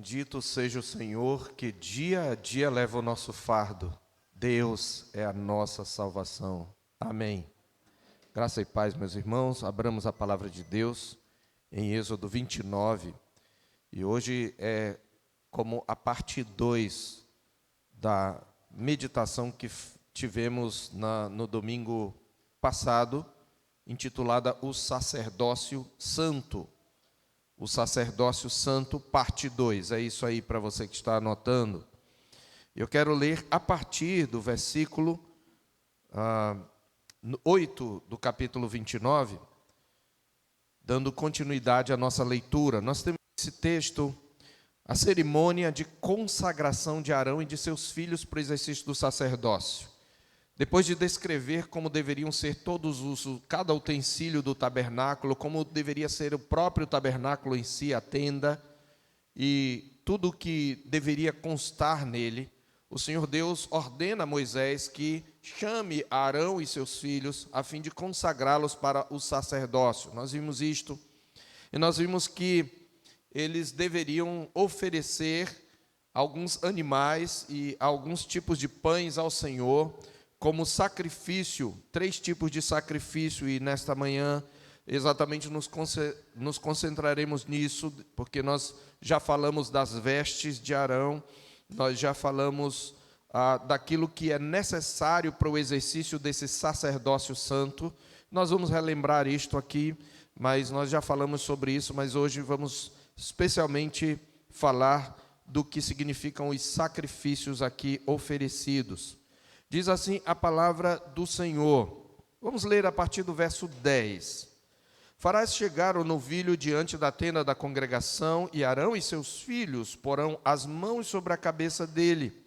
Bendito seja o Senhor, que dia a dia leva o nosso fardo. Deus é a nossa salvação. Amém. Graça e paz, meus irmãos. Abramos a palavra de Deus em Êxodo 29. E hoje é como a parte 2 da meditação que tivemos no domingo passado, intitulada O Sacerdócio Santo. O Sacerdócio Santo, parte 2. É isso aí para você que está anotando. Eu quero ler a partir do versículo 8 do capítulo 29, dando continuidade à nossa leitura. Nós temos esse texto, a cerimônia de consagração de Arão e de seus filhos para o exercício do sacerdócio. Depois de descrever como deveriam ser cada utensílio do tabernáculo, como deveria ser o próprio tabernáculo em si, a tenda, e tudo o que deveria constar nele, o Senhor Deus ordena a Moisés que chame Arão e seus filhos, a fim de consagrá-los para o sacerdócio. Nós vimos isto, e nós vimos que eles deveriam oferecer alguns animais e alguns tipos de pães ao Senhor, como sacrifício, 3 tipos de sacrifício, e nesta manhã exatamente nos concentraremos nisso, porque nós já falamos das vestes de Arão, nós já falamos daquilo que é necessário para o exercício desse sacerdócio santo. Nós vamos relembrar isto aqui, mas nós já falamos sobre isso, mas hoje vamos especialmente falar do que significam os sacrifícios aqui oferecidos. Diz assim a palavra do Senhor. Vamos ler a partir do verso 10. Farás chegar o novilho diante da tenda da congregação, e Arão e seus filhos porão as mãos sobre a cabeça dele.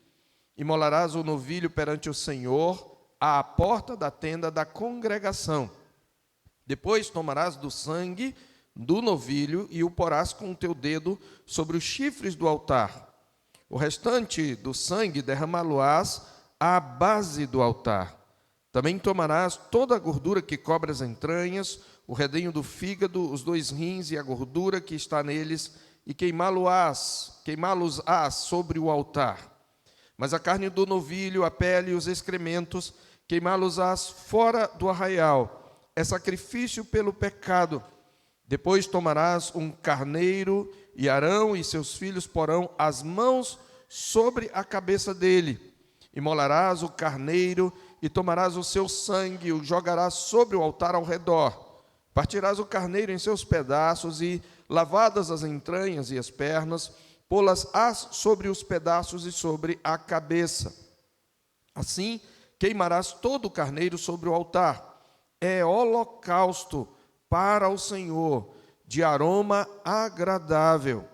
Imolarás o novilho perante o Senhor, à porta da tenda da congregação. Depois tomarás do sangue do novilho e o porás com o teu dedo sobre os chifres do altar. O restante do sangue derramá-lo-ás à base do altar. Também tomarás toda a gordura que cobre as entranhas, o redenho do fígado, os 2 rins e a gordura que está neles, e queimá-los-ás sobre o altar. Mas a carne do novilho, a pele e os excrementos, queimá-los-ás fora do arraial. É sacrifício pelo pecado. Depois tomarás um carneiro, e Arão e seus filhos porão as mãos sobre a cabeça dele. Imolarás o carneiro e tomarás o seu sangue e o jogarás sobre o altar ao redor. Partirás o carneiro em seus pedaços e, lavadas as entranhas e as pernas, pô-las-ás sobre os pedaços e sobre a cabeça. Assim, queimarás todo o carneiro sobre o altar. É holocausto para o Senhor, de aroma agradável.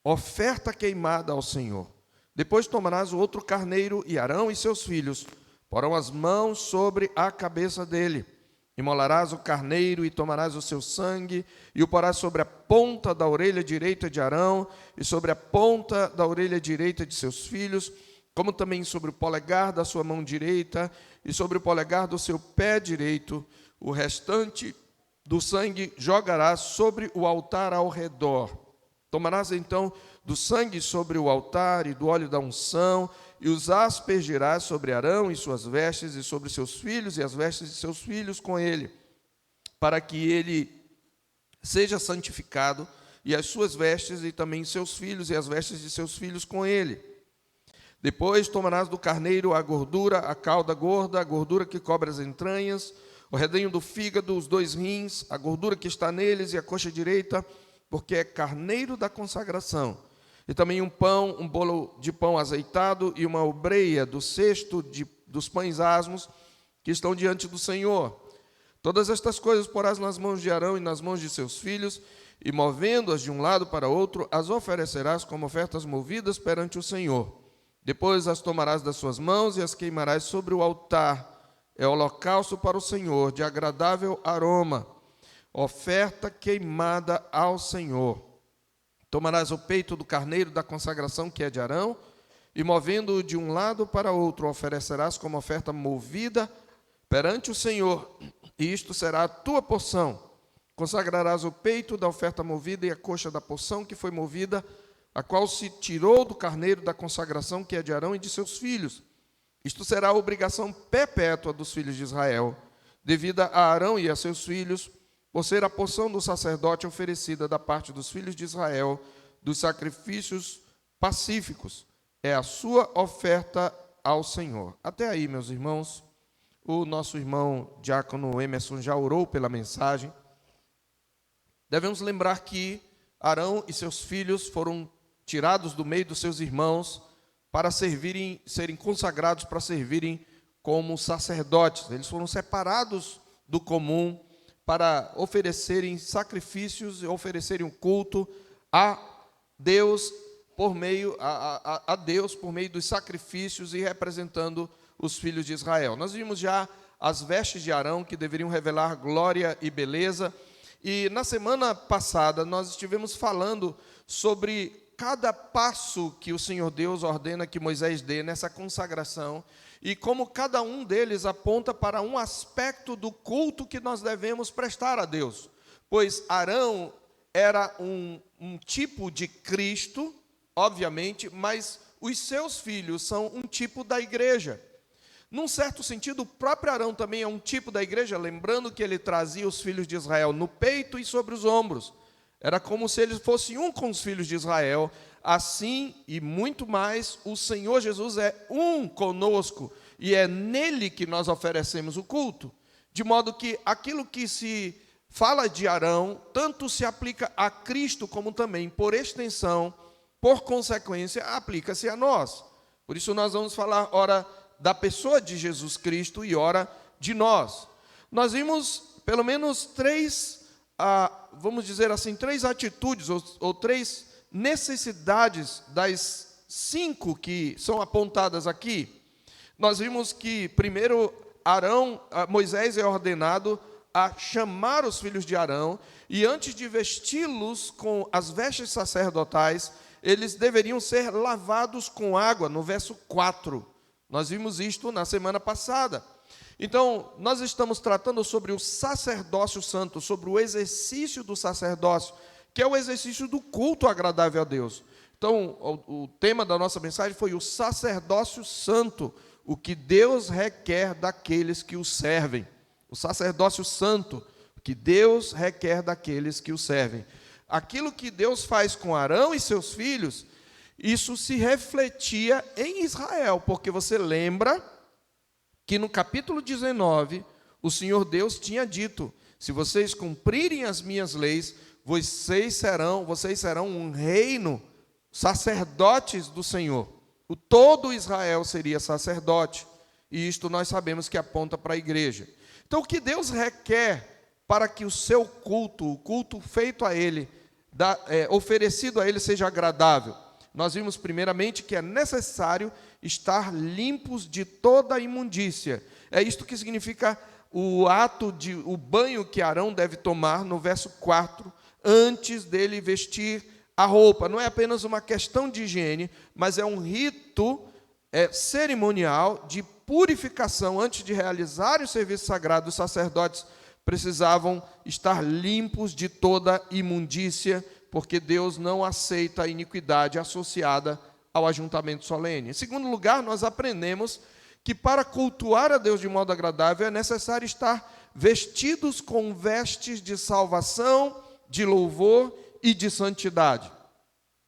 Oferta queimada ao Senhor. Depois tomarás o outro carneiro, e Arão e seus filhos porão as mãos sobre a cabeça dele. Imolarás o carneiro e tomarás o seu sangue, e o porás sobre a ponta da orelha direita de Arão, e sobre a ponta da orelha direita de seus filhos, como também sobre o polegar da sua mão direita, e sobre o polegar do seu pé direito. O restante do sangue jogarás sobre o altar ao redor. Tomarás então do sangue sobre o altar e do óleo da unção, e os aspergirás sobre Arão e suas vestes, e sobre seus filhos, e as vestes de seus filhos com ele, para que ele seja santificado, e as suas vestes, e também seus filhos, e as vestes de seus filhos com ele. Depois tomarás do carneiro a gordura, a cauda gorda, a gordura que cobre as entranhas, o redenho do fígado, os 2 rins, a gordura que está neles e a coxa direita, porque é carneiro da consagração. E também um bolo de pão azeitado e uma obreia do cesto dos pães asmos que estão diante do Senhor. Todas estas coisas porás nas mãos de Arão e nas mãos de seus filhos, e movendo-as de um lado para outro, as oferecerás como ofertas movidas perante o Senhor. Depois as tomarás das suas mãos e as queimarás sobre o altar. É holocausto para o Senhor, de agradável aroma, oferta queimada ao Senhor. Tomarás o peito do carneiro da consagração, que é de Arão, e movendo-o de um lado para outro, oferecerás como oferta movida perante o Senhor, e isto será a tua porção. Consagrarás o peito da oferta movida e a coxa da porção que foi movida, a qual se tirou do carneiro da consagração que é de Arão e de seus filhos. Isto será a obrigação perpétua dos filhos de Israel, devida a Arão e a seus filhos, por ser a porção do sacerdote oferecida da parte dos filhos de Israel, dos sacrifícios pacíficos. É a sua oferta ao Senhor. Até aí, meus irmãos, o nosso irmão diácono Emerson já orou pela mensagem. Devemos lembrar que Arão e seus filhos foram tirados do meio dos seus irmãos para serem consagrados para servirem como sacerdotes. Eles foram separados do comum para oferecerem sacrifícios e oferecerem um culto a Deus por meio dos sacrifícios e representando os filhos de Israel. Nós vimos já as vestes de Arão, que deveriam revelar glória e beleza, e na semana passada nós estivemos falando sobre cada passo que o Senhor Deus ordena que Moisés dê nessa consagração, e como cada um deles aponta para um aspecto do culto que nós devemos prestar a Deus. Pois Arão era um tipo de Cristo, obviamente, mas os seus filhos são um tipo da igreja. Num certo sentido, o próprio Arão também é um tipo da igreja, lembrando que ele trazia os filhos de Israel no peito e sobre os ombros. Era como se ele fosse um com os filhos de Israel. Assim e muito mais, o Senhor Jesus é um conosco e é nele que nós oferecemos o culto. De modo que aquilo que se fala de Arão, tanto se aplica a Cristo como também, por extensão, por consequência, aplica-se a nós. Por isso nós vamos falar, ora, da pessoa de Jesus Cristo e ora de nós. Nós vimos pelo menos três, vamos dizer assim, três atitudes ou três necessidades das 5 que são apontadas aqui. Nós vimos que primeiro Moisés é ordenado a chamar os filhos de Arão, e antes de vesti-los com as vestes sacerdotais, eles deveriam ser lavados com água, no verso 4. Nós vimos isto na semana passada. Então, nós estamos tratando sobre o sacerdócio santo, sobre o exercício do sacerdócio, que é o exercício do culto agradável a Deus. Então, o tema da nossa mensagem foi o sacerdócio santo, o que Deus requer daqueles que o servem. O sacerdócio santo, o que Deus requer daqueles que o servem. Aquilo que Deus faz com Arão e seus filhos, isso se refletia em Israel, porque você lembra que no capítulo 19, o Senhor Deus tinha dito: se vocês cumprirem as minhas leis, vocês serão um reino, sacerdotes do Senhor. Todo Israel seria sacerdote, e isto nós sabemos que aponta para a igreja. Então, o que Deus requer para que o seu culto, o culto feito a Ele, oferecido a Ele, seja agradável? Nós vimos primeiramente que é necessário estar limpos de toda imundícia. É isto que significa o banho que Arão deve tomar no verso 4, antes dele vestir a roupa. Não é apenas uma questão de higiene, mas é um rito cerimonial de purificação. Antes de realizar o serviço sagrado, os sacerdotes precisavam estar limpos de toda imundícia, porque Deus não aceita a iniquidade associada ao ajuntamento solene. Em segundo lugar, nós aprendemos que para cultuar a Deus de modo agradável é necessário estar vestidos com vestes de salvação, de louvor e de santidade.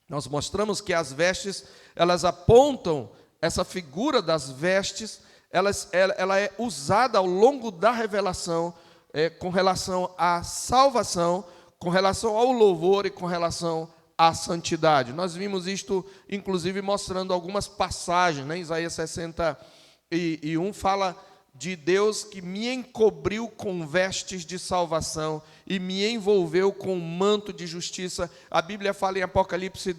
Nós mostramos que as vestes, elas apontam, essa figura das vestes, ela é usada ao longo da revelação, com relação à salvação, com relação ao louvor e com relação à santidade. Nós vimos isto, inclusive, mostrando algumas passagens, né? Isaías 61 fala de Deus que me encobriu com vestes de salvação e me envolveu com um manto de justiça. A Bíblia fala em Apocalipse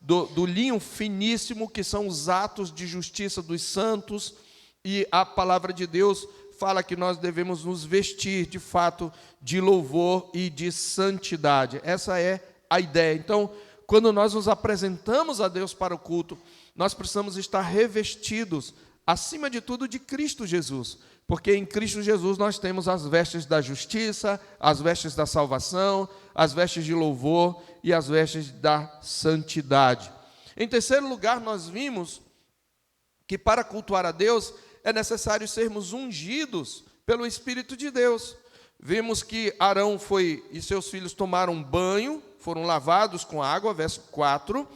do linho finíssimo, que são os atos de justiça dos santos, e a palavra de Deus fala que nós devemos nos vestir, de fato, de louvor e de santidade. Essa é a ideia. Então, quando nós nos apresentamos a Deus para o culto, nós precisamos estar revestidos, acima de tudo, de Cristo Jesus, porque em Cristo Jesus nós temos as vestes da justiça, as vestes da salvação, as vestes de louvor e as vestes da santidade. Em terceiro lugar, nós vimos que para cultuar a Deus é necessário sermos ungidos pelo Espírito de Deus. Vimos que Arão e seus filhos tomaram banho, foram lavados com água, verso 4.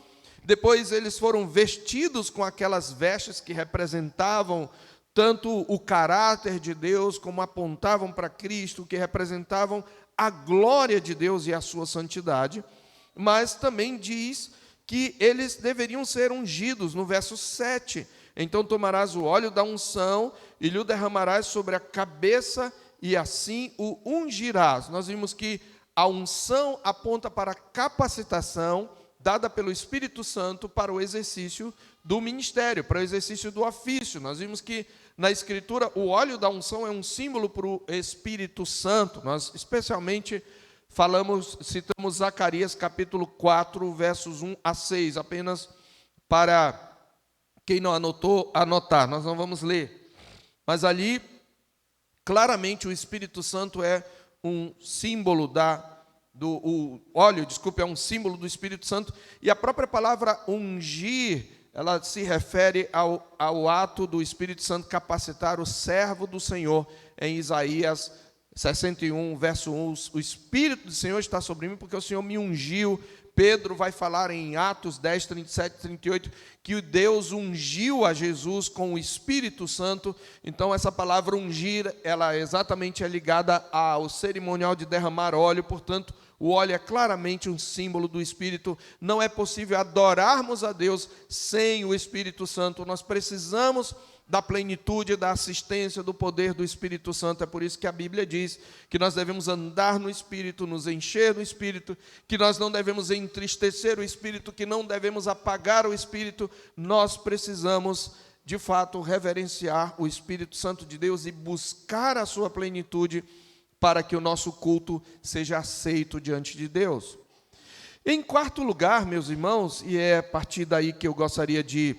Depois eles foram vestidos com aquelas vestes que representavam tanto o caráter de Deus, como apontavam para Cristo, que representavam a glória de Deus e a sua santidade. Mas também diz que eles deveriam ser ungidos, no verso 7. Então tomarás o óleo da unção e lhe o derramarás sobre a cabeça e assim o ungirás. Nós vimos que a unção aponta para a capacitação dada pelo Espírito Santo para o exercício do ministério, para o exercício do ofício. Nós vimos que na Escritura o óleo da unção é um símbolo para o Espírito Santo. Nós especialmente citamos Zacarias capítulo 4, versos 1 a 6, apenas para quem não anotou, anotar. Nós não vamos ler. Mas ali, claramente, o Espírito Santo é um símbolo o óleo, é um símbolo do Espírito Santo, e a própria palavra ungir, ela se refere ao ato do Espírito Santo capacitar o servo do Senhor, em Isaías 61, verso 1, o Espírito do Senhor está sobre mim, porque o Senhor me ungiu. Pedro vai falar em Atos 10, 37 e 38, que Deus ungiu a Jesus com o Espírito Santo. Então, essa palavra ungir, ela exatamente é ligada ao cerimonial de derramar óleo, portanto, o óleo é claramente um símbolo do Espírito. Não é possível adorarmos a Deus sem o Espírito Santo. Nós precisamos da plenitude, da assistência, do poder do Espírito Santo. É por isso que a Bíblia diz que nós devemos andar no Espírito, nos encher do Espírito, que nós não devemos entristecer o Espírito, que não devemos apagar o Espírito. Nós precisamos, de fato, reverenciar o Espírito Santo de Deus e buscar a sua plenitude para que o nosso culto seja aceito diante de Deus. Em quarto lugar, meus irmãos, e é a partir daí que eu gostaria de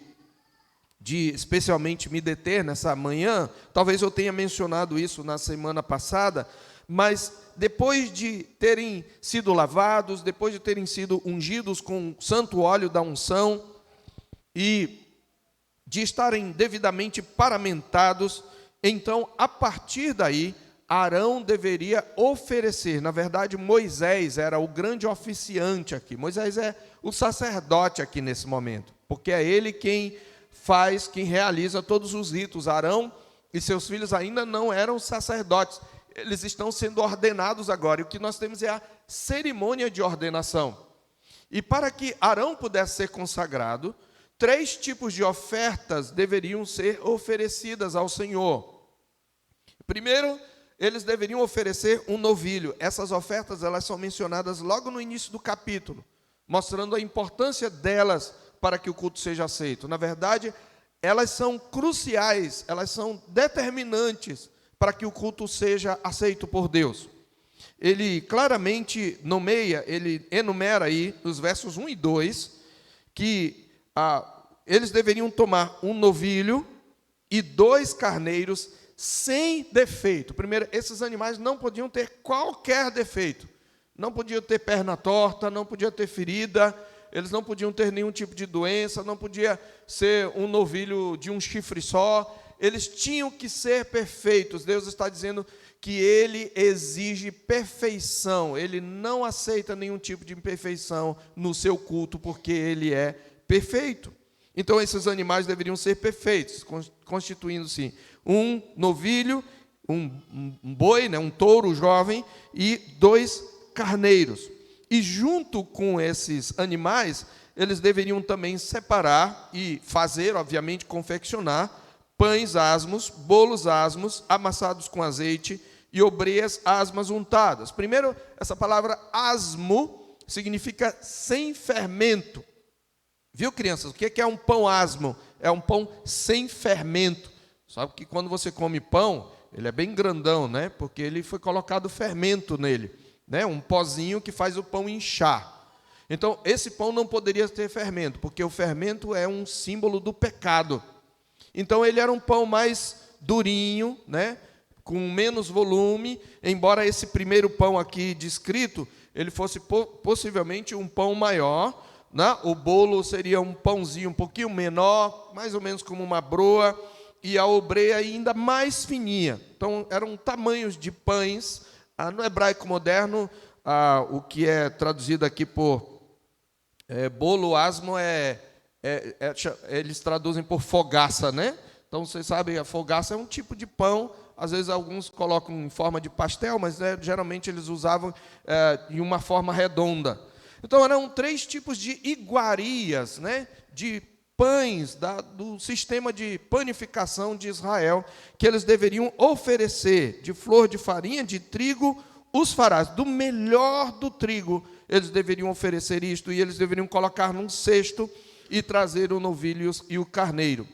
especialmente me deter nessa manhã, talvez eu tenha mencionado isso na semana passada, mas depois de terem sido lavados, depois de terem sido ungidos com o santo óleo da unção e de estarem devidamente paramentados, então, a partir daí, Arão deveria oferecer. Na verdade, Moisés era o grande oficiante aqui. Moisés é o sacerdote aqui nesse momento, porque é ele quem realiza todos os ritos. Arão e seus filhos ainda não eram sacerdotes, eles estão sendo ordenados agora, e o que nós temos é a cerimônia de ordenação. E para que Arão pudesse ser consagrado, 3 tipos de ofertas deveriam ser oferecidas ao Senhor. Primeiro, eles deveriam oferecer um novilho. Essas ofertas, elas são mencionadas logo no início do capítulo, mostrando a importância delas para que o culto seja aceito. Na verdade, elas são cruciais, elas são determinantes para que o culto seja aceito por Deus. Ele claramente ele enumera aí, nos versos 1 e 2, que eles deveriam tomar um novilho e 2 carneiros sem defeito. Primeiro, esses animais não podiam ter qualquer defeito. Não podiam ter perna torta, não podiam ter ferida, eles não podiam ter nenhum tipo de doença, não podia ser um novilho de um chifre só, eles tinham que ser perfeitos. Deus está dizendo que Ele exige perfeição, Ele não aceita nenhum tipo de imperfeição no seu culto, porque Ele é perfeito. Então, esses animais deveriam ser perfeitos, constituindo-se um novilho, um boi, um touro jovem e 2 carneiros. E junto com esses animais, eles deveriam também separar e fazer, obviamente, confeccionar pães asmos, bolos asmos, amassados com azeite e obreias asmas untadas. Primeiro, essa palavra asmo significa sem fermento. Viu, crianças? O que é um pão asmo? É um pão sem fermento. Sabe que quando você come pão, ele é bem grandão, né? Porque ele foi colocado fermento nele. Um pozinho que faz o pão inchar. Então, esse pão não poderia ter fermento, porque o fermento é um símbolo do pecado. Então, ele era um pão mais durinho, com menos volume, embora esse primeiro pão aqui descrito, ele fosse possivelmente um pão maior, né? O bolo seria um pãozinho um pouquinho menor, mais ou menos como uma broa, e a obreia ainda mais fininha. Então, eram tamanhos de pães. No hebraico moderno, o que é traduzido aqui por bolo asmo eles traduzem por fogaça, né? Então, vocês sabem, a fogaça é um tipo de pão. Às vezes, alguns colocam em forma de pastel, mas geralmente eles usavam em uma forma redonda. Então, eram 3 tipos de iguarias, né? De pães do sistema de panificação de Israel, que eles deveriam oferecer de flor de farinha, de trigo, os farás. Do melhor do trigo, eles deveriam oferecer isto, e eles deveriam colocar num cesto e trazer o novilho e o carneiro.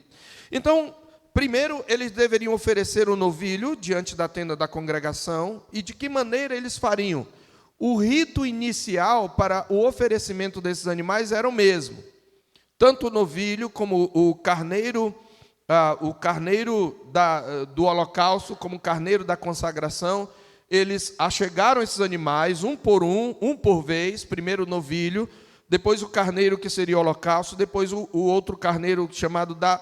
Então, primeiro, eles deveriam oferecer o novilho diante da tenda da congregação. E de que maneira eles fariam? O rito inicial para o oferecimento desses animais era o mesmo. Tanto o novilho como o carneiro do holocausto, como o carneiro da consagração, eles achegaram esses animais, um por vez, primeiro o novilho, depois o carneiro que seria o holocausto, depois o outro carneiro chamado da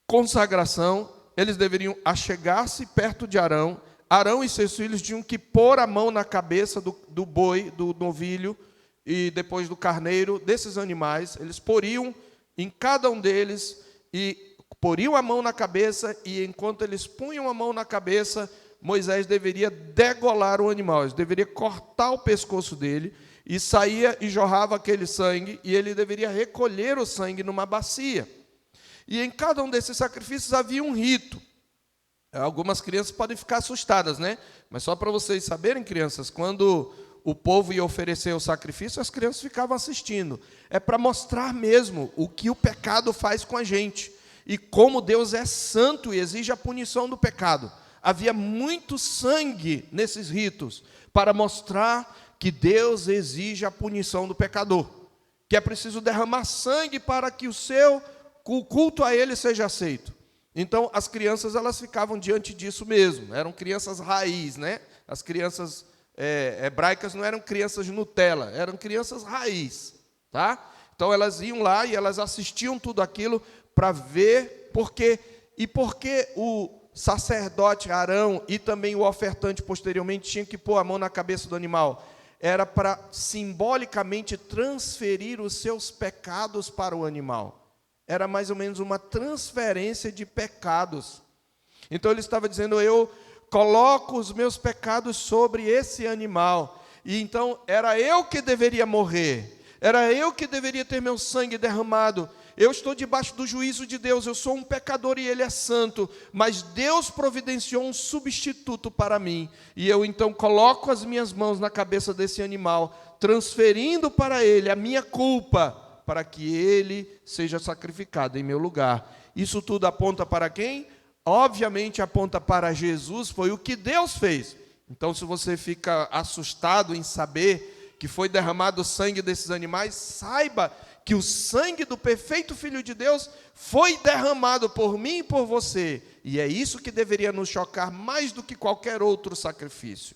consagração. Eles deveriam achegar-se perto de Arão. Arão e seus filhos tinham que pôr a mão na cabeça do boi, do novilho, e depois do carneiro, desses animais. Eles poriam em cada um deles, e poriam a mão na cabeça, e enquanto eles punham a mão na cabeça, Moisés deveria degolar o animal, ele deveria cortar o pescoço dele, e saía e jorrava aquele sangue, e ele deveria recolher o sangue numa bacia. E em cada um desses sacrifícios havia um rito. Algumas crianças podem ficar assustadas, né? Mas só para vocês saberem, crianças, quando o povo ia oferecer o sacrifício, as crianças ficavam assistindo. É para mostrar mesmo o que o pecado faz com a gente, e como Deus é santo e exige a punição do pecado. Havia muito sangue nesses ritos, para mostrar que Deus exige a punição do pecador, que é preciso derramar sangue para que o culto a Ele seja aceito. Então, as crianças, elas ficavam diante disso mesmo. Eram crianças raiz, né? As crianças hebraicas não eram crianças Nutella, eram crianças raiz, tá? Então, elas iam lá e elas assistiam tudo aquilo para ver por que o sacerdote Arão e também o ofertante posteriormente tinham que pôr a mão na cabeça do animal. Era para simbolicamente transferir os seus pecados para o animal. Era mais ou menos uma transferência de pecados. Então ele estava dizendo: eu coloco os meus pecados sobre esse animal. E então era eu que deveria morrer. Era eu que deveria ter meu sangue derramado. Eu estou debaixo do juízo de Deus. Eu sou um pecador e Ele é santo. Mas Deus providenciou um substituto para mim. E eu então coloco as minhas mãos na cabeça desse animal, transferindo para Ele a minha culpa, para que Ele seja sacrificado em meu lugar. Isso tudo aponta para quem? Obviamente aponta para Jesus. Foi o que Deus fez. Então, se você fica assustado em saber que foi derramado o sangue desses animais, saiba que o sangue do perfeito Filho de Deus foi derramado por mim e por você. E é isso que deveria nos chocar mais do que qualquer outro sacrifício.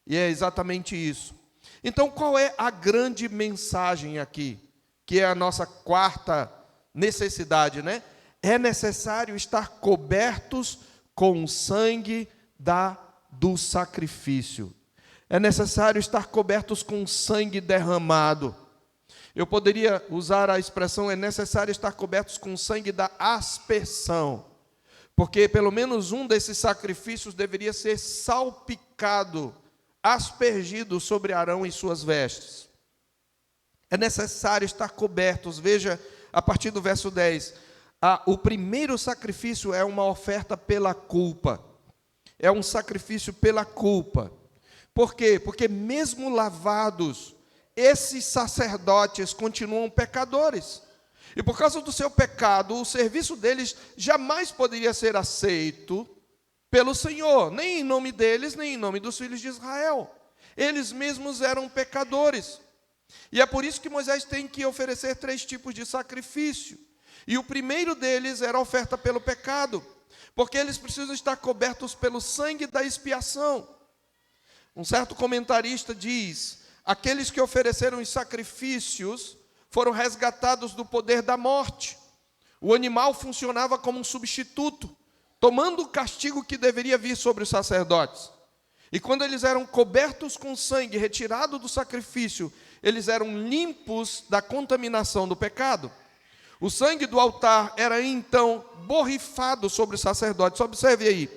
E é exatamente isso. Então, qual é a grande mensagem aqui? Que é a nossa quarta necessidade, né? É necessário estar cobertos com o sangue do sacrifício. É necessário estar cobertos com o sangue derramado. Eu poderia usar a expressão: é necessário estar cobertos com o sangue da aspersão, porque pelo menos um desses sacrifícios deveria ser salpicado, aspergido sobre Arão e suas vestes. É necessário estar cobertos. Veja, a partir do verso 10, o primeiro sacrifício é uma oferta pela culpa. É um sacrifício pela culpa. Por quê? Porque mesmo lavados, esses sacerdotes continuam pecadores. E por causa do seu pecado, o serviço deles jamais poderia ser aceito pelo Senhor, nem em nome deles, nem em nome dos filhos de Israel. Eles mesmos eram pecadores. E é por isso que Moisés tem que oferecer 3 tipos de sacrifício. E o primeiro deles era a oferta pelo pecado. porque eles precisam estar cobertos pelo sangue da expiação. Um certo comentarista diz: aqueles que ofereceram os sacrifícios foram resgatados do poder da morte. O animal funcionava como um substituto, tomando o castigo que deveria vir sobre os sacerdotes. E quando eles eram cobertos com sangue, retirado do sacrifício, eles eram limpos da contaminação do pecado. O sangue do altar era então borrifado sobre os sacerdotes. Observe aí: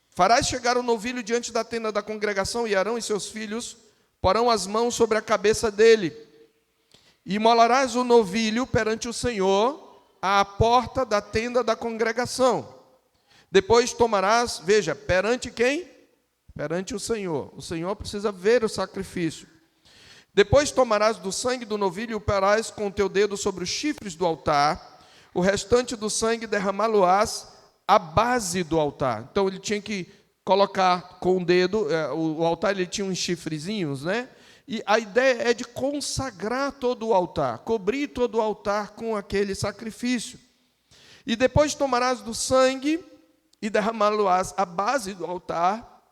farás chegar o novilho diante da tenda da congregação, e Arão e seus filhos porão as mãos sobre a cabeça dele. E imolarás o novilho perante o Senhor à porta da tenda da congregação. Depois tomarás, veja, perante quem? Perante o Senhor. O Senhor precisa ver o sacrifício. Depois tomarás do sangue do novilho e o porás com o teu dedo sobre os chifres do altar. O restante do sangue derramá-lo-ás à base do altar. Então ele tinha que colocar com o dedo, o altar ele tinha uns chifrezinhos, né? E a ideia é de consagrar todo o altar, cobrir todo o altar com aquele sacrifício. E depois tomarás do sangue e derramá-lo-ás à base do altar,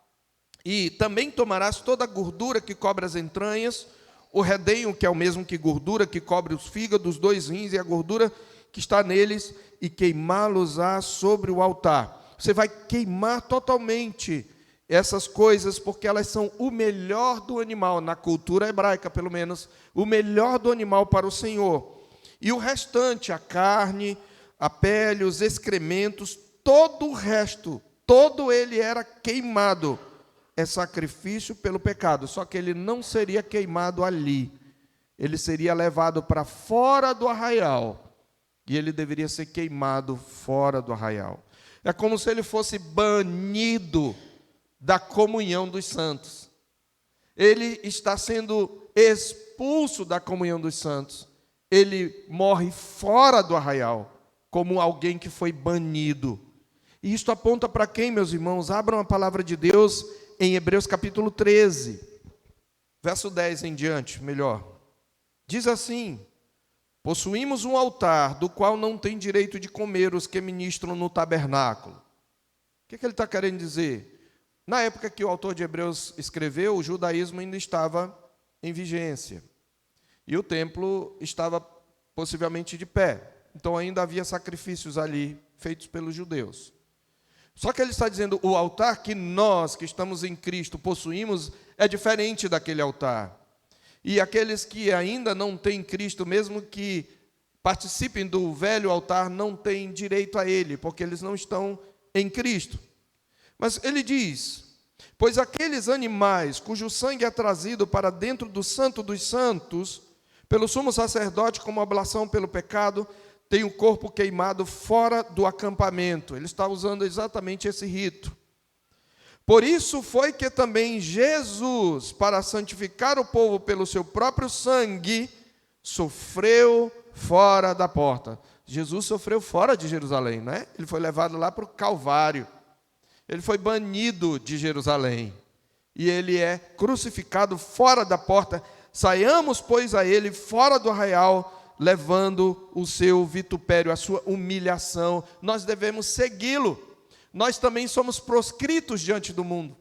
e também tomarás toda a gordura que cobre as entranhas, o redenho, que é o mesmo que gordura, que cobre os fígados, os 2 rins e a gordura que está neles, e queimá-los-á sobre o altar. Você vai queimar totalmente essas coisas, porque elas são o melhor do animal, na cultura hebraica pelo menos, o melhor do animal para o Senhor. E o restante, a carne, a pele, os excrementos, todo o resto, todo ele era queimado. É sacrifício pelo pecado, só que ele não seria queimado ali. Ele seria levado para fora do arraial, e ele deveria ser queimado fora do arraial. É como se ele fosse banido da comunhão dos santos. Ele está sendo expulso da comunhão dos santos. Ele morre fora do arraial, como alguém que foi banido. E isto aponta para quem, meus irmãos? Abram a palavra de Deus em Hebreus capítulo 13, verso 10 em diante, melhor. Diz assim: possuímos um altar, do qual não tem direito de comer os que ministram no tabernáculo. O que ele está querendo dizer? Na época que o autor de Hebreus escreveu, o judaísmo ainda estava em vigência. E o templo estava possivelmente de pé. Então ainda havia sacrifícios ali, feitos pelos judeus. Só que ele está dizendo, o altar que nós, que estamos em Cristo, possuímos, é diferente daquele altar. E aqueles que ainda não têm Cristo, mesmo que participem do velho altar, não têm direito a ele, porque eles não estão em Cristo. Mas ele diz: pois aqueles animais cujo sangue é trazido para dentro do Santo dos Santos, pelo sumo sacerdote como oblação pelo pecado, tem o corpo queimado fora do acampamento. Ele está usando exatamente esse rito. Por isso foi que também Jesus, para santificar o povo pelo seu próprio sangue, sofreu fora da porta. Jesus sofreu fora de Jerusalém, não é? Ele foi levado lá para o Calvário. Ele foi banido de Jerusalém. E ele é crucificado fora da porta. Saiamos, pois, a ele fora do arraial, levando o seu vitupério, a sua humilhação. Nós devemos segui-lo. Nós também somos proscritos diante do mundo.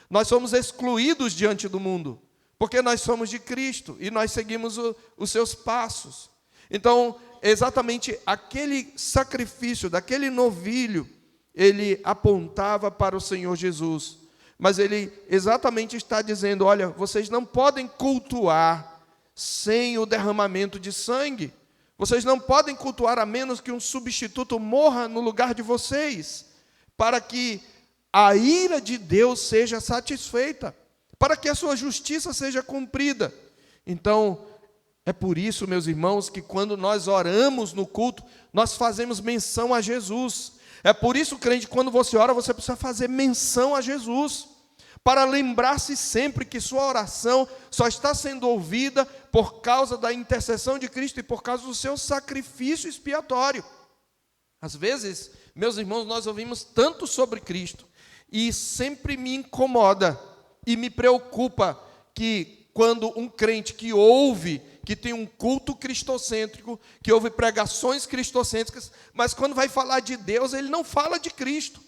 Nós somos excluídos diante do mundo, porque nós somos de Cristo e nós seguimos os seus passos. Então, exatamente aquele sacrifício daquele novilho, ele apontava para o Senhor Jesus. Mas ele exatamente está dizendo, olha, vocês não podem cultuar sem o derramamento de sangue. Vocês não podem cultuar a menos que um substituto morra no lugar de vocês, para que a ira de Deus seja satisfeita, para que a sua justiça seja cumprida. Então, é por isso, meus irmãos, que quando nós oramos no culto, nós fazemos menção a Jesus. É por isso, crente, quando você ora, você precisa fazer menção a Jesus, para lembrar-se sempre que sua oração só está sendo ouvida por causa da intercessão de Cristo e por causa do seu sacrifício expiatório. Às vezes, meus irmãos, nós ouvimos tanto sobre Cristo, e sempre me incomoda e me preocupa que quando um crente que ouve que tem um culto cristocêntrico, que ouve pregações cristocêntricas, mas quando vai falar de Deus, ele não fala de Cristo.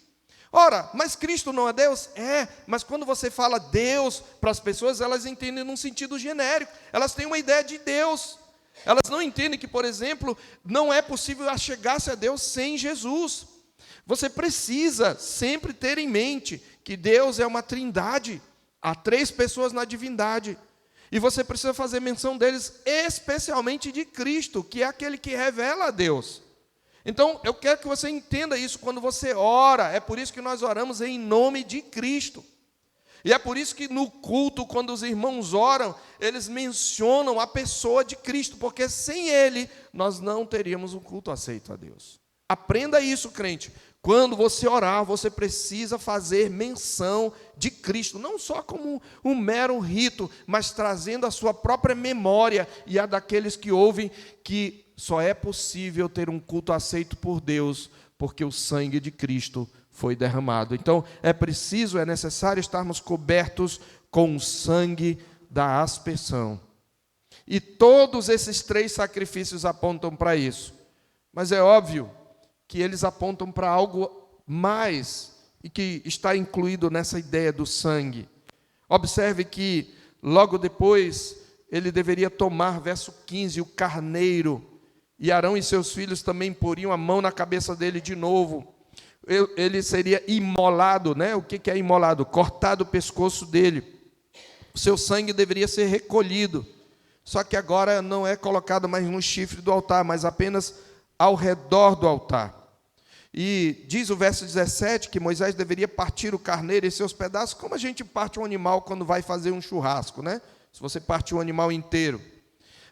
Ora, mas Cristo não é Deus? É, mas quando você fala Deus para as pessoas, elas entendem num sentido genérico, elas têm uma ideia de Deus. Elas não entendem que, por exemplo, não é possível achegar-se a Deus sem Jesus. Você precisa sempre ter em mente que Deus é uma trindade, há 3 pessoas na divindade, e você precisa fazer menção deles, especialmente de Cristo, que é aquele que revela a Deus. Então, eu quero que você entenda isso quando você ora, é por isso que nós oramos em nome de Cristo. E é por isso que no culto, quando os irmãos oram, eles mencionam a pessoa de Cristo, porque sem Ele, nós não teríamos um culto aceito a Deus. Aprenda isso, crente. Quando você orar, você precisa fazer menção de Cristo, não só como um mero rito, mas trazendo a sua própria memória e a daqueles que ouvem que só é possível ter um culto aceito por Deus, porque o sangue de Cristo foi derramado. Então, é necessário estarmos cobertos com o sangue da aspersão. E todos esses 3 sacrifícios apontam para isso. Mas é óbvio que eles apontam para algo mais e que está incluído nessa ideia do sangue. Observe que logo depois ele deveria tomar, verso 15, o carneiro, e Arão e seus filhos também poriam a mão na cabeça dele de novo. Ele seria imolado, né? O que é imolado? Cortado o pescoço dele. O seu sangue deveria ser recolhido. Só que agora não é colocado mais no chifre do altar, mas apenas ao redor do altar. E diz o verso 17 que Moisés deveria partir o carneiro em seus pedaços, como a gente parte um animal quando vai fazer um churrasco, né? Se você partir o animal inteiro.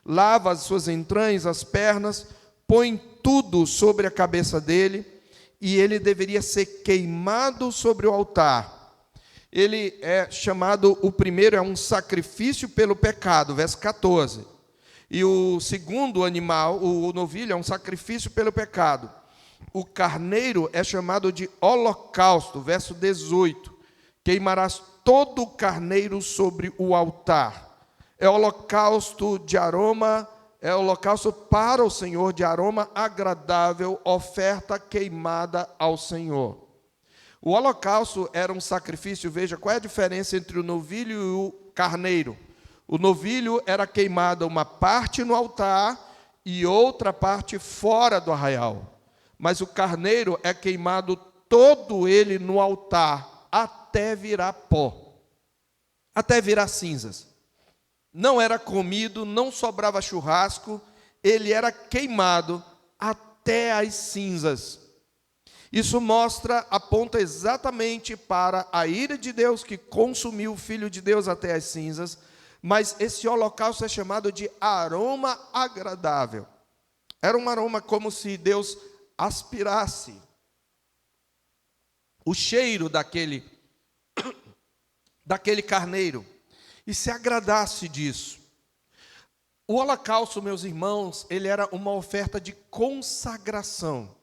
Lava as suas entranhas, as pernas, põe tudo sobre a cabeça dele, e ele deveria ser queimado sobre o altar. Ele é chamado, o primeiro é um sacrifício pelo pecado, verso 14. E o segundo animal, o novilho, é um sacrifício pelo pecado. O carneiro é chamado de holocausto, verso 18. Queimarás todo o carneiro sobre o altar. É holocausto de aroma, é holocausto para o Senhor, de aroma agradável, oferta queimada ao Senhor. O holocausto era um sacrifício, veja, qual é a diferença entre o novilho e o carneiro? O novilho era queimado uma parte no altar e outra parte fora do arraial. Mas o carneiro é queimado todo ele no altar, até virar pó, até virar cinzas. Não era comido, não sobrava churrasco, ele era queimado até as cinzas. Isso aponta exatamente para a ira de Deus que consumiu o Filho de Deus até as cinzas, mas esse holocausto é chamado de aroma agradável. Era um aroma como se Deus aspirasse o cheiro daquele carneiro e se agradasse disso. O holocausto, meus irmãos, ele era uma oferta de consagração.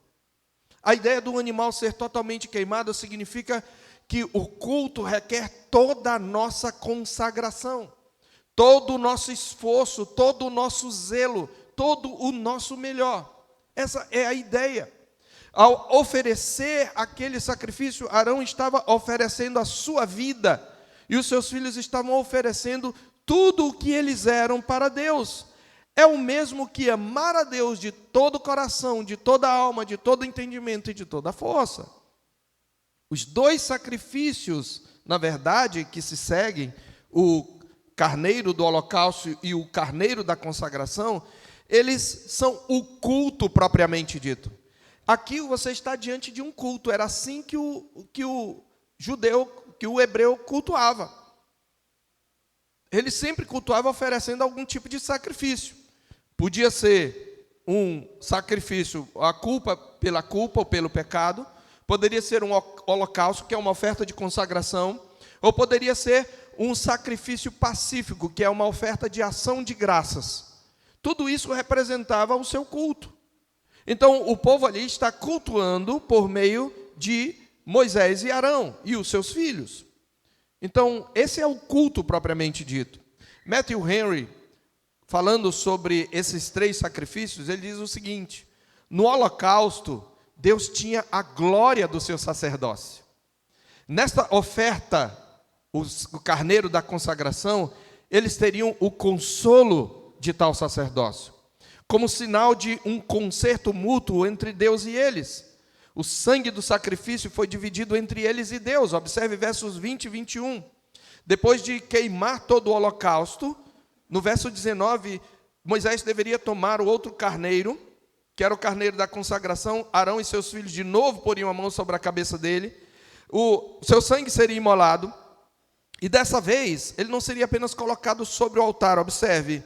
A ideia do animal ser totalmente queimado significa que o culto requer toda a nossa consagração, todo o nosso esforço, todo o nosso zelo, todo o nosso melhor. Essa é a ideia. Ao oferecer aquele sacrifício, Arão estava oferecendo a sua vida, e os seus filhos estavam oferecendo tudo o que eles eram para Deus. É o mesmo que amar a Deus de todo o coração, de toda a alma, de todo o entendimento e de toda a força. Os 2 sacrifícios, na verdade, que se seguem, o carneiro do holocausto e o carneiro da consagração, eles são o culto propriamente dito. Aqui você está diante de um culto, era assim que o hebreu cultuava. Ele sempre cultuava oferecendo algum tipo de sacrifício. Podia ser um sacrifício, a culpa pela culpa ou pelo pecado, poderia ser um holocausto, que é uma oferta de consagração, ou poderia ser um sacrifício pacífico, que é uma oferta de ação de graças. Tudo isso representava o seu culto. Então, o povo ali está cultuando por meio de Moisés e Arão e os seus filhos. Então, esse é o culto propriamente dito. Matthew Henry falando sobre esses 3 sacrifícios, ele diz o seguinte: no holocausto, Deus tinha a glória do seu sacerdócio. Nesta oferta, o carneiro da consagração, eles teriam o consolo de tal sacerdócio, como sinal de um concerto mútuo entre Deus e eles. O sangue do sacrifício foi dividido entre eles e Deus. Observe versos 20 e 21. Depois de queimar todo o holocausto, no verso 19, Moisés deveria tomar o outro carneiro, que era o carneiro da consagração. Arão e seus filhos de novo poriam a mão sobre a cabeça dele. O seu sangue seria imolado. E dessa vez, ele não seria apenas colocado sobre o altar. Observe: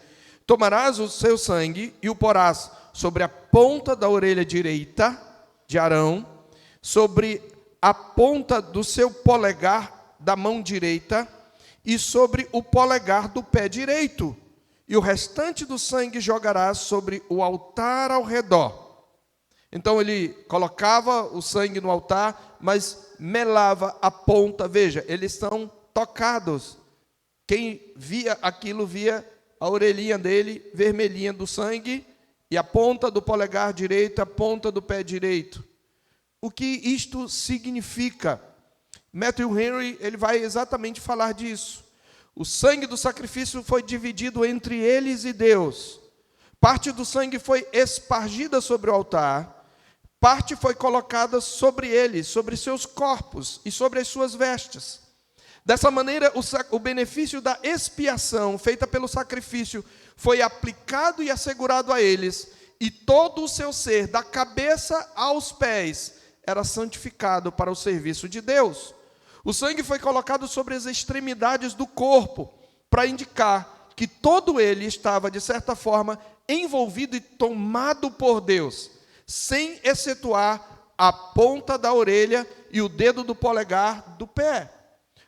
tomarás o seu sangue e o porás sobre a ponta da orelha direita de Arão, sobre a ponta do seu polegar da mão direita e sobre o polegar do pé direito. E o restante do sangue jogarás sobre o altar ao redor. Então ele colocava o sangue no altar, mas melava a ponta. Veja, eles são tocados. Quem via aquilo via a orelhinha dele vermelhinha do sangue e a ponta do polegar direito, a ponta do pé direito. O que isto significa? Matthew Henry, ele vai exatamente falar disso. O sangue do sacrifício foi dividido entre eles e Deus. Parte do sangue foi espargida sobre o altar, parte foi colocada sobre eles, sobre seus corpos e sobre as suas vestes. Dessa maneira, o benefício da expiação feita pelo sacrifício foi aplicado e assegurado a eles, e todo o seu ser, da cabeça aos pés, era santificado para o serviço de Deus. O sangue foi colocado sobre as extremidades do corpo, para indicar que todo ele estava, de certa forma, envolvido e tomado por Deus, sem excetuar a ponta da orelha e o dedo do polegar do pé.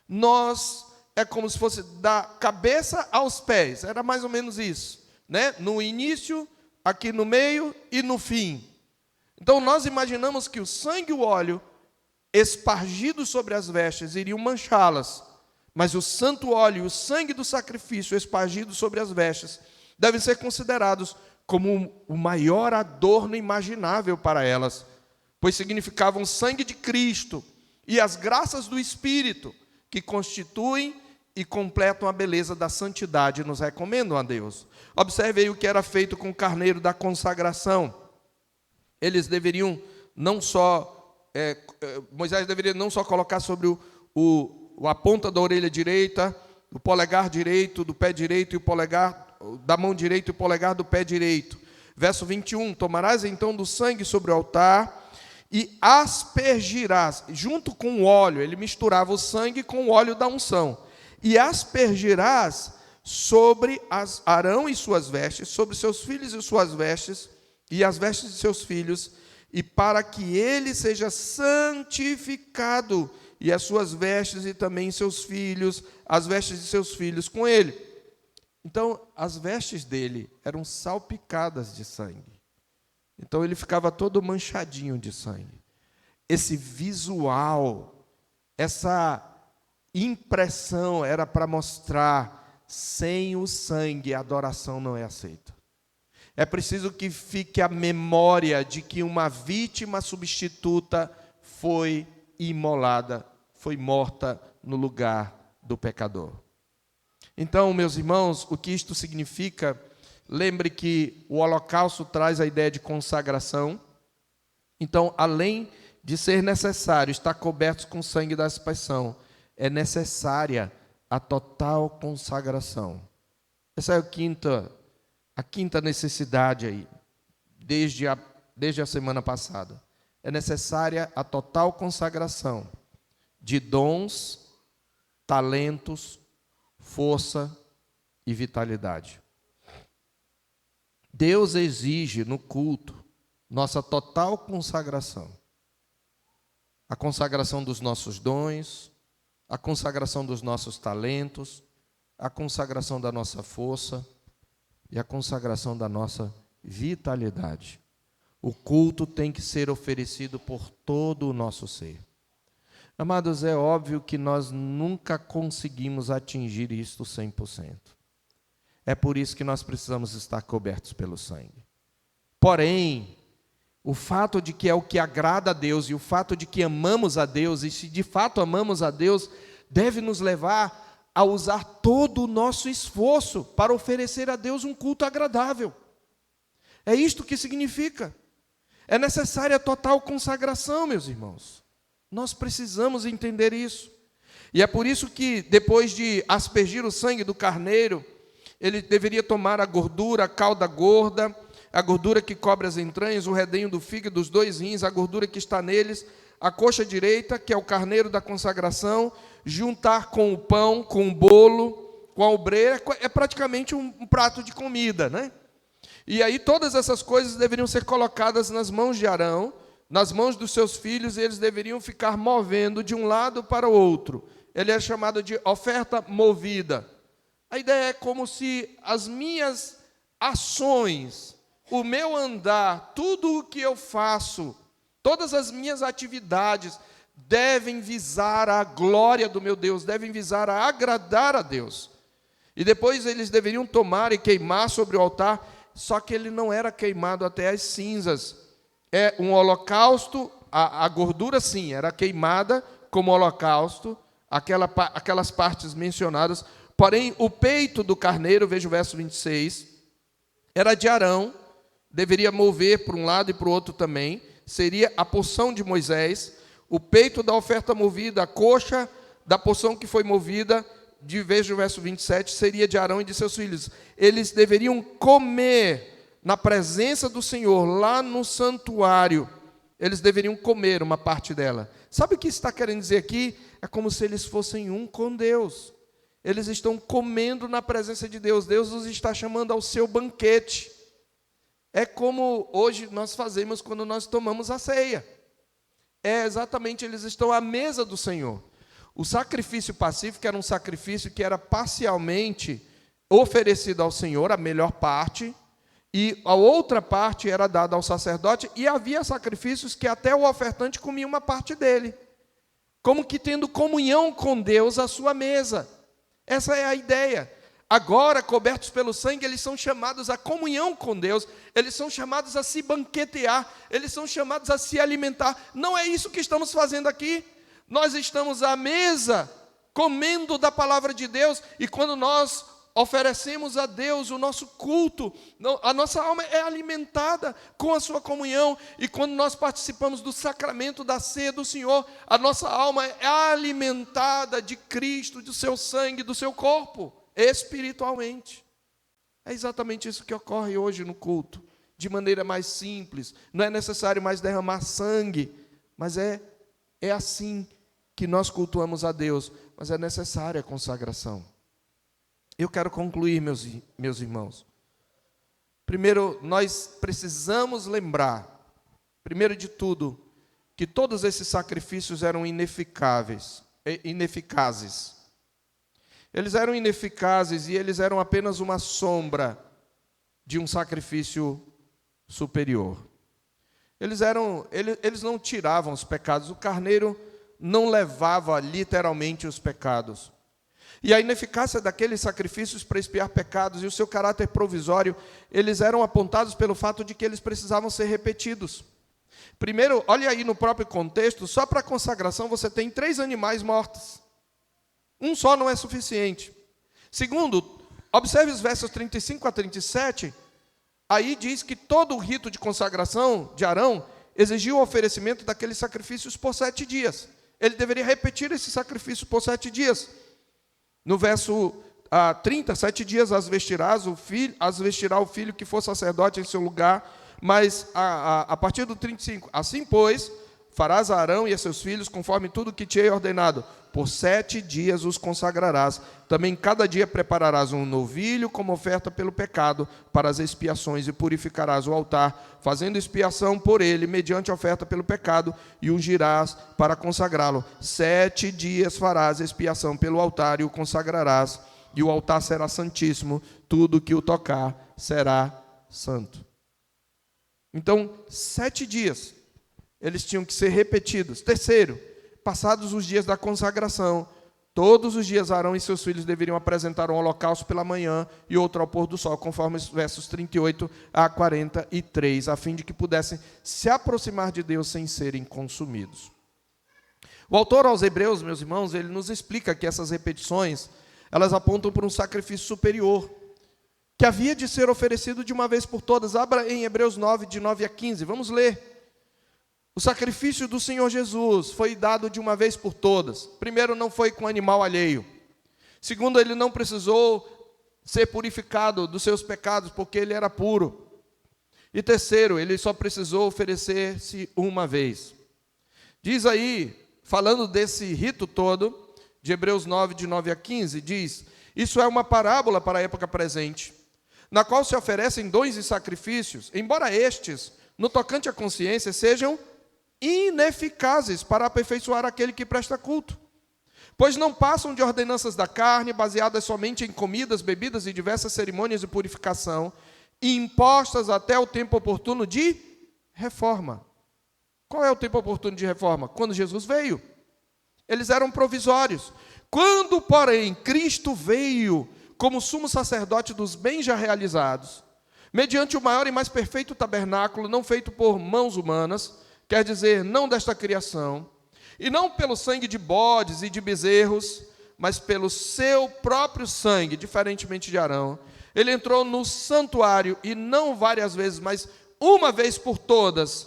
Nós, é como se fosse da cabeça aos pés, era mais ou menos isso, né? No início, aqui no meio e no fim. Então nós imaginamos que o sangue e o óleo espargidos sobre as vestes iriam manchá-las, mas o santo óleo e o sangue do sacrifício espargidos sobre as vestes devem ser considerados como o maior adorno imaginável para elas, pois significavam o sangue de Cristo e as graças do Espírito, que constituem e completam a beleza da santidade e nos recomendam a Deus. Observe aí o que era feito com o carneiro da consagração. Eles deveriam não só, Moisés deveria não só colocar sobre a ponta da orelha direita, o polegar direito do pé direito e o polegar da mão direita e o polegar do pé direito. Verso 21, tomarás então do sangue sobre o altar e aspergirás, junto com o óleo, ele misturava o sangue com o óleo da unção, e aspergirás sobre Arão e suas vestes, sobre seus filhos e suas vestes, e as vestes de seus filhos, e para que ele seja santificado, e as suas vestes e também seus filhos, as vestes de seus filhos com ele. Então, as vestes dele eram salpicadas de sangue. Então, ele ficava todo manchadinho de sangue. Esse visual, essa impressão era para mostrar, sem o sangue, a adoração não é aceita. É preciso que fique a memória de que uma vítima substituta foi imolada, foi morta no lugar do pecador. Então, meus irmãos, o que isto significa? Lembre que o holocausto traz a ideia de consagração. Então, além de ser necessário estar cobertos com o sangue da expiação, é necessária a total consagração. Essa é a quinta necessidade aí, desde a semana passada. É necessária a total consagração de dons, talentos, força e vitalidade. Deus exige no culto nossa total consagração. A consagração dos nossos dons, a consagração dos nossos talentos, a consagração da nossa força e a consagração da nossa vitalidade. O culto tem que ser oferecido por todo o nosso ser. Amados, é óbvio que nós nunca conseguimos atingir isto 100%. É por isso que nós precisamos estar cobertos pelo sangue. Porém, o fato de que é o que agrada a Deus e o fato de que amamos a Deus, e se de fato amamos a Deus, deve nos levar a usar todo o nosso esforço para oferecer a Deus um culto agradável. É isto que significa. É necessária a total consagração, meus irmãos. Nós precisamos entender isso. E é por isso que, depois de aspergir o sangue do carneiro, ele deveria tomar a gordura, a cauda gorda, a gordura que cobre as entranhas, o redenho do fígado, os 2 rins, a gordura que está neles, a coxa direita, que é o carneiro da consagração, juntar com o pão, com o bolo, com a obreira, é praticamente um prato de comida, né? E aí todas essas coisas deveriam ser colocadas nas mãos de Arão, nas mãos dos seus filhos, e eles deveriam ficar movendo de um lado para o outro. Ele é chamado de oferta movida. A ideia é como se as minhas ações, o meu andar, tudo o que eu faço, todas as minhas atividades devem visar a glória do meu Deus, devem visar a agradar a Deus. E depois eles deveriam tomar e queimar sobre o altar, só que ele não era queimado até as cinzas. É um holocausto, a gordura sim, era queimada como holocausto, aquelas partes mencionadas. Porém, o peito do carneiro, veja o verso 26, era de Arão, deveria mover para um lado e para o outro também, seria a porção de Moisés, o peito da oferta movida, a coxa da porção que foi movida, veja o verso 27, seria de Arão e de seus filhos. Eles deveriam comer na presença do Senhor, lá no santuário. Eles deveriam comer uma parte dela. Sabe o que está querendo dizer aqui? É como se eles fossem um com Deus. Eles estão comendo na presença de Deus. Deus os está chamando ao seu banquete. É como hoje nós fazemos quando nós tomamos a ceia. É exatamente, eles estão à mesa do Senhor. O sacrifício pacífico era um sacrifício que era parcialmente oferecido ao Senhor, a melhor parte, e a outra parte era dada ao sacerdote, e havia sacrifícios que até o ofertante comia uma parte dele, como que tendo comunhão com Deus à sua mesa. Essa é a ideia. Agora, cobertos pelo sangue, eles são chamados à comunhão com Deus, eles são chamados a se banquetear, eles são chamados a se alimentar. Não é isso que estamos fazendo aqui. Nós estamos à mesa, comendo da palavra de Deus, e quando nós oferecemos a Deus o nosso culto, a nossa alma é alimentada com a sua comunhão, e quando nós participamos do sacramento da ceia do Senhor, a nossa alma é alimentada de Cristo, do seu sangue, do seu corpo, espiritualmente. É exatamente isso que ocorre hoje no culto, de maneira mais simples. Não é necessário mais derramar sangue, mas é assim que nós cultuamos a Deus, mas é necessária a consagração. Eu quero concluir, meus irmãos. Primeiro, nós precisamos lembrar, primeiro de tudo, que todos esses sacrifícios eram ineficazes. Eles eram ineficazes e eles eram apenas uma sombra de um sacrifício superior. Eles não tiravam os pecados, o carneiro não levava literalmente os pecados. E a ineficácia daqueles sacrifícios para expiar pecados e o seu caráter provisório, eles eram apontados pelo fato de que eles precisavam ser repetidos. Primeiro, olha aí no próprio contexto, só para a consagração você tem 3 animais mortos. Um só não é suficiente. Segundo, observe os versos 35 a 37, aí diz que todo o rito de consagração de Arão exigia o oferecimento daqueles sacrifícios por 7 dias. Ele deveria repetir esse sacrifício por 7 dias. No verso 30, 7 dias as vestirá o filho que for sacerdote em seu lugar, mas a partir do 35, assim pois, farás a Arão e a seus filhos conforme tudo que te hei ordenado. Por 7 dias os consagrarás. Também cada dia prepararás um novilho como oferta pelo pecado para as expiações, e purificarás o altar, fazendo expiação por ele, mediante a oferta pelo pecado, e ungirás para consagrá-lo. 7 dias farás expiação pelo altar e o consagrarás, e o altar será santíssimo, tudo que o tocar será santo. Então, 7 dias, eles tinham que ser repetidos. Terceiro, passados os dias da consagração, Todos os dias Arão e seus filhos deveriam apresentar um holocausto pela manhã e outro ao pôr do sol, conforme os versos 38 a 43, a fim de que pudessem se aproximar de Deus sem serem consumidos. O autor aos Hebreus, meus irmãos, ele nos explica que essas repetições, elas apontam para um sacrifício superior, que havia de ser oferecido de uma vez por todas. Abra em Hebreus 9, de 9 a 15, vamos ler. O sacrifício do Senhor Jesus foi dado de uma vez por todas. Primeiro, não foi com animal alheio. Segundo, ele não precisou ser purificado dos seus pecados, porque ele era puro. E terceiro, ele só precisou oferecer-se uma vez. Diz aí, falando desse rito todo, de Hebreus 9, de 9 a 15, diz: isso é uma parábola para a época presente, na qual se oferecem dons e sacrifícios, embora estes, no tocante à consciência, sejam ineficazes para aperfeiçoar aquele que presta culto, pois não passam de ordenanças da carne, baseadas somente em comidas, bebidas e diversas cerimônias de purificação, impostas até o tempo oportuno de reforma. Qual é o tempo oportuno de reforma? Quando Jesus veio. Eles eram provisórios. Quando, porém, Cristo veio como sumo sacerdote dos bens já realizados, mediante o maior e mais perfeito tabernáculo, não feito por mãos humanas, quer dizer, não desta criação, e não pelo sangue de bodes e de bezerros, mas pelo seu próprio sangue, diferentemente de Arão, ele entrou no santuário, e não várias vezes, mas uma vez por todas,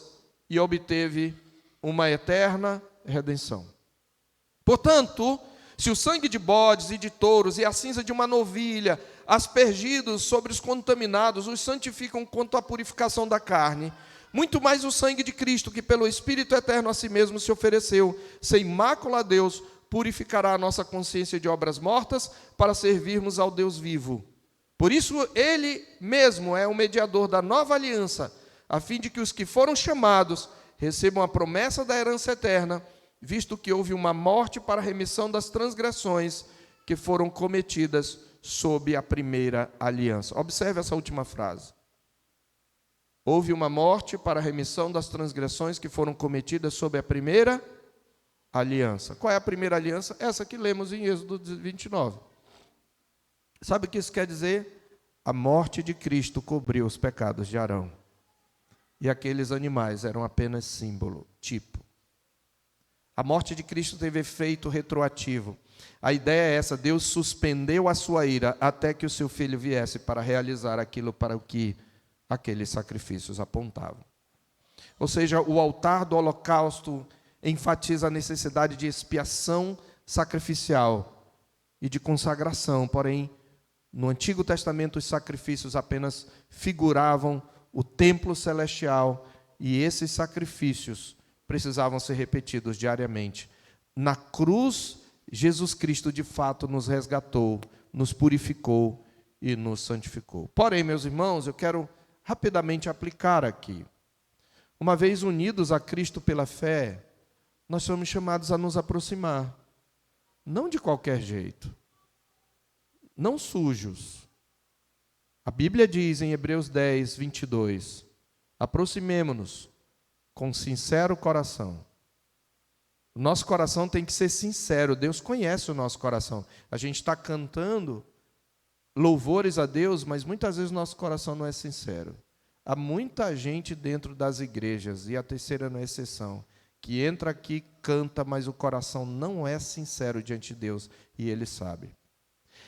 e obteve uma eterna redenção. Portanto, se o sangue de bodes e de touros e a cinza de uma novilha, aspergidos sobre os contaminados, os santificam quanto à purificação da carne, muito mais o sangue de Cristo, que pelo Espírito eterno a si mesmo se ofereceu, sem mácula a Deus, purificará a nossa consciência de obras mortas, para servirmos ao Deus vivo. Por isso, ele mesmo é o mediador da nova aliança, a fim de que os que foram chamados recebam a promessa da herança eterna, visto que houve uma morte para a remissão das transgressões que foram cometidas sob a primeira aliança. Observe essa última frase. Houve uma morte para a remissão das transgressões que foram cometidas sob a primeira aliança. Qual é a primeira aliança? Essa que lemos em Êxodo 29. Sabe o que isso quer dizer? A morte de Cristo cobriu os pecados de Arão. E aqueles animais eram apenas símbolo, tipo. A morte de Cristo teve efeito retroativo. A ideia é essa: Deus suspendeu a sua ira até que o seu filho viesse para realizar aquilo para o que aqueles sacrifícios apontavam. Ou seja, o altar do holocausto enfatiza a necessidade de expiação sacrificial e de consagração, porém, no Antigo Testamento os sacrifícios apenas figuravam o templo celestial, e esses sacrifícios precisavam ser repetidos diariamente. Na cruz, Jesus Cristo de fato nos resgatou, nos purificou e nos santificou. Porém, meus irmãos, eu quero rapidamente aplicar aqui. Uma vez unidos a Cristo pela fé, nós somos chamados a nos aproximar, não de qualquer jeito, não sujos. A Bíblia diz em Hebreus 10, 22, aproximemo-nos com sincero coração. O nosso coração tem que ser sincero, Deus conhece o nosso coração. A gente está cantando louvores a Deus, mas muitas vezes o nosso coração não é sincero. Há muita gente dentro das igrejas, e a terceira não é exceção, que entra aqui, canta, mas o coração não é sincero diante de Deus, e Ele sabe.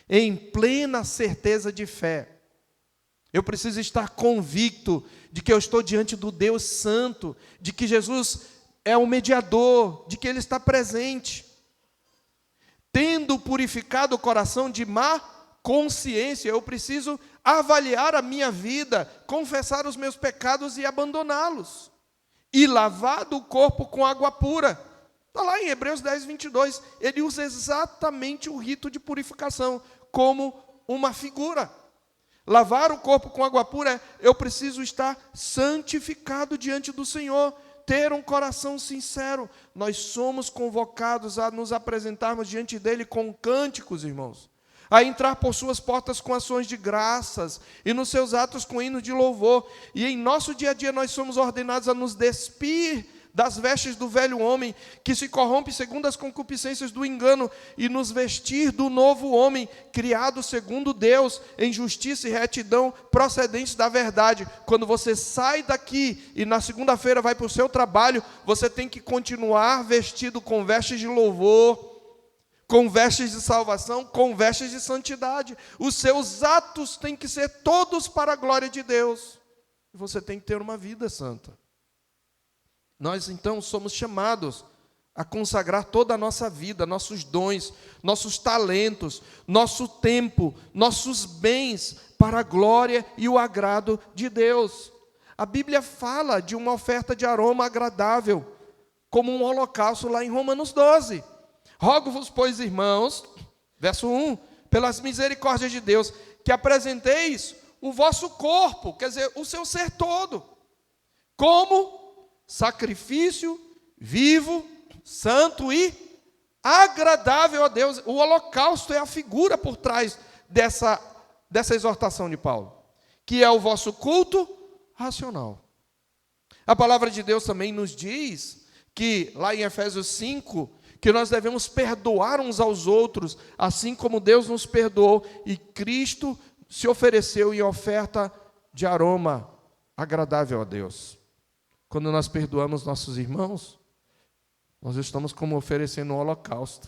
Em plena certeza de fé, eu preciso estar convicto de que eu estou diante do Deus Santo, de que Jesus é o mediador, de que Ele está presente. Tendo purificado o coração de má consciência, eu preciso avaliar a minha vida, confessar os meus pecados e abandoná-los. E lavado o corpo com água pura. Está lá em Hebreus 10, 22. Ele usa exatamente o rito de purificação como uma figura. Lavar o corpo com água pura, eu preciso estar santificado diante do Senhor, ter um coração sincero. Nós somos convocados a nos apresentarmos diante dEle com cânticos, irmãos, a entrar por suas portas com ações de graças, e nos seus atos com hinos de louvor. E em nosso dia a dia nós somos ordenados a nos despir das vestes do velho homem, que se corrompe segundo as concupiscências do engano, e nos vestir do novo homem, criado segundo Deus, em justiça e retidão, procedentes da verdade. Quando você sai daqui e na segunda-feira vai para o seu trabalho, você tem que continuar vestido com vestes de louvor, com vestes de salvação, com vestes de santidade. Os seus atos têm que ser todos para a glória de Deus. Você tem que ter uma vida santa. Nós, então, somos chamados a consagrar toda a nossa vida, nossos dons, nossos talentos, nosso tempo, nossos bens, para a glória e o agrado de Deus. A Bíblia fala de uma oferta de aroma agradável, como um holocausto lá em Romanos 12. Rogo-vos, pois, irmãos, verso 1, pelas misericórdias de Deus, que apresenteis o vosso corpo, quer dizer, o seu ser todo, como sacrifício vivo, santo e agradável a Deus. O holocausto é a figura por trás dessa exortação de Paulo, que é o vosso culto racional. A palavra de Deus também nos diz que, lá em Efésios 5, que nós devemos perdoar uns aos outros, assim como Deus nos perdoou, e Cristo se ofereceu em oferta de aroma agradável a Deus. Quando nós perdoamos nossos irmãos, nós estamos como oferecendo um holocausto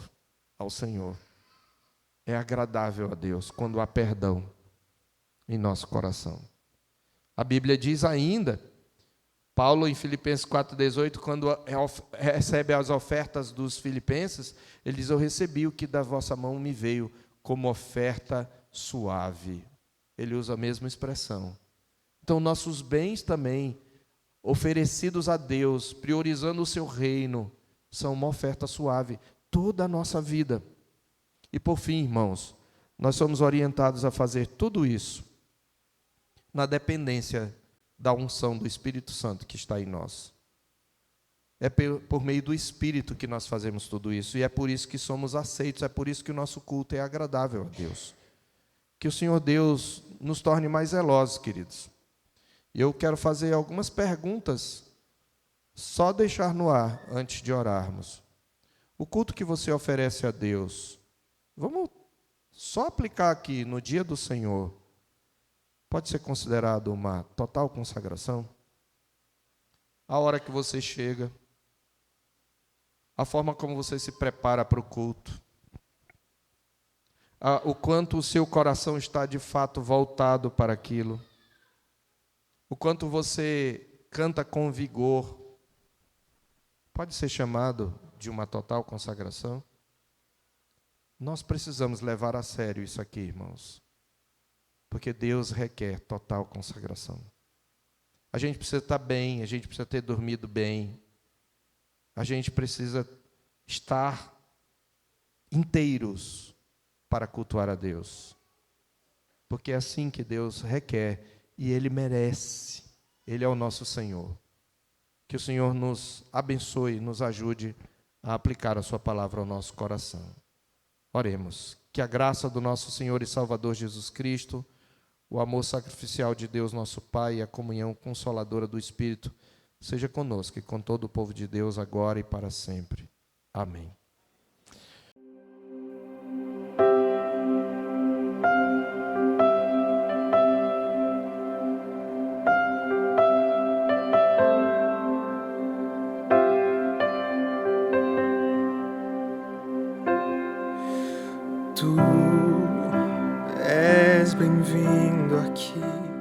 ao Senhor. É agradável a Deus quando há perdão em nosso coração. A Bíblia diz ainda, Paulo em Filipenses 4,18, quando recebe as ofertas dos filipenses, ele diz: eu recebi o que da vossa mão me veio como oferta suave. Ele usa a mesma expressão. Então, nossos bens também, oferecidos a Deus, priorizando o seu reino, são uma oferta suave, toda a nossa vida. E por fim, irmãos, nós somos orientados a fazer tudo isso na dependência da unção do Espírito Santo que está em nós. É por meio do Espírito que nós fazemos tudo isso, e é por isso que somos aceitos, é por isso que o nosso culto é agradável a Deus. Que o Senhor Deus nos torne mais zelosos, queridos. E eu quero fazer algumas perguntas, só deixar no ar antes de orarmos. O culto que você oferece a Deus, vamos só aplicar aqui no dia do Senhor, pode ser considerado uma total consagração? A hora que você chega, a forma como você se prepara para o culto, o quanto o seu coração está de fato voltado para aquilo, o quanto você canta com vigor, pode ser chamado de uma total consagração? Nós precisamos levar a sério isso aqui, irmãos, porque Deus requer total consagração. A gente precisa estar bem, a gente precisa ter dormido bem, a gente precisa estar inteiros para cultuar a Deus, porque é assim que Deus requer. E Ele merece, Ele é o nosso Senhor. Que o Senhor nos abençoe, nos ajude a aplicar a sua palavra ao nosso coração. Oremos. Que a graça do nosso Senhor e Salvador Jesus Cristo, o amor sacrificial de Deus nosso Pai e a comunhão consoladora do Espírito seja conosco e com todo o povo de Deus agora e para sempre. Amém. Tu és bem-vindo aqui.